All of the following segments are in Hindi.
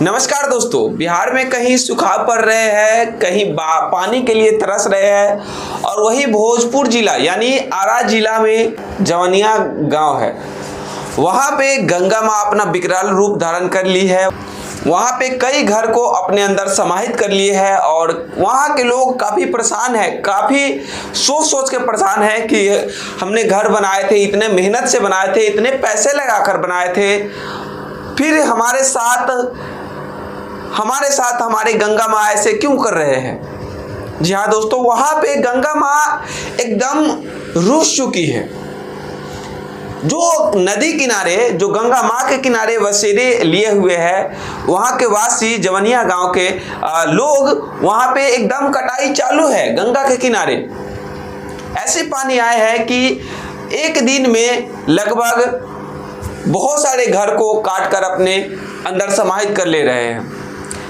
नमस्कार दोस्तों, बिहार में कहीं सुखाड़ पड़ रहे हैं, कहीं पानी के लिए तरस रहे हैं और वही भोजपुर जिला यानी आरा जिला में जवनिया गांव है। वहां पे गंगा माँ अपना विकराल रूप धारण कर ली है। वहां पे कई घर को अपने अंदर समाहित कर लिए है और वहां के लोग काफ़ी परेशान है, काफ़ी सोच के परेशान है कि हमने घर बनाए थे, इतने मेहनत से बनाए थे, इतने पैसे लगाकर बनाए थे, फिर हमारे गंगा माँ ऐसे क्यों कर रहे हैं। जी हाँ दोस्तों, वहां पे गंगा माँ एकदम रूठ चुकी है। जो नदी किनारे, जो गंगा माँ के किनारे बसेरे लिए हुए हैं, वहाँ के वासी जवनिया गांव के लोग वहाँ पे एकदम कटाई चालू है। गंगा के किनारे ऐसे पानी आए हैं कि एक दिन में लगभग बहुत सारे घर को काट कर अपने अंदर समाहित कर ले रहे हैं।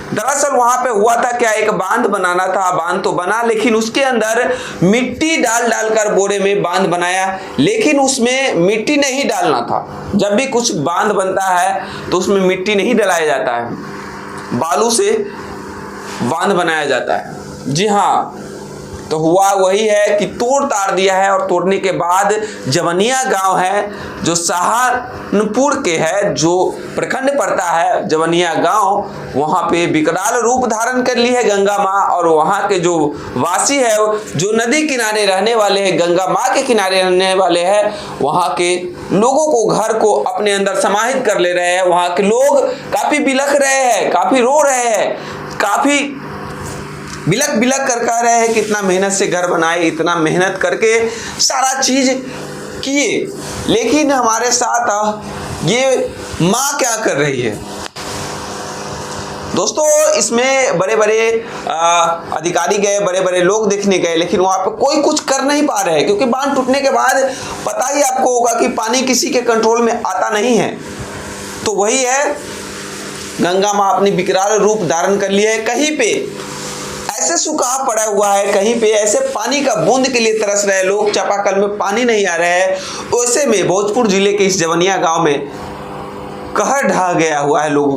दरअसल वहां पे हुआ था क्या, एक बांध बनाना था। बांध तो बना, लेकिन उसके अंदर मिट्टी डाल कर बोरे में बांध बनाया, लेकिन उसमें मिट्टी नहीं डालना था। जब भी कुछ बांध बनता है तो उसमें मिट्टी नहीं डलाया जाता है, बालू से बांध बनाया जाता है। जी हाँ, तो हुआ वही है कि तोड़ ताड़ दिया है। और तोड़ने के बाद जवनिया गांव है जो सहारनपुर के है, जो प्रखंड पड़ता है जवनिया गांव, वहां पे विकराल रूप धारण कर ली है गंगा माँ। और वहां के जो वासी है, जो नदी किनारे रहने वाले हैं, गंगा माँ के किनारे रहने वाले हैं, वहां के लोगों को, घर को अपने अंदर समाहित कर ले रहे हैं। वहां के लोग काफी बिलख रहे हैं, काफी रो रहे हैं, काफी बिलक कर कह रहे हैं कि इतना मेहनत से घर बनाए, इतना मेहनत करके सारा चीज किए, लेकिन हमारे साथ ये माँ क्या कर रही है। दोस्तों, इसमें बड़े बड़े अधिकारी गए, बड़े बड़े लोग देखने गए, लेकिन वहां पे कोई कुछ कर नहीं पा रहे हैं, क्योंकि बांध टूटने के बाद पता ही आपको होगा कि पानी किसी के कंट्रोल में आता नहीं है। तो वही है, गंगा माँ अपनी विकराल रूप धारण कर लिए है। कहीं पे ऐसे सूखा पड़ा हुआ है, कहीं पे ऐसे पानी का बूंद के लिए तरस रहे लोग, चापाकल में पानी नहीं आ रहा है। वैसे में भोजपुर जिले के इस जवनिया गांव में कहर ढह गया हुआ है लोगों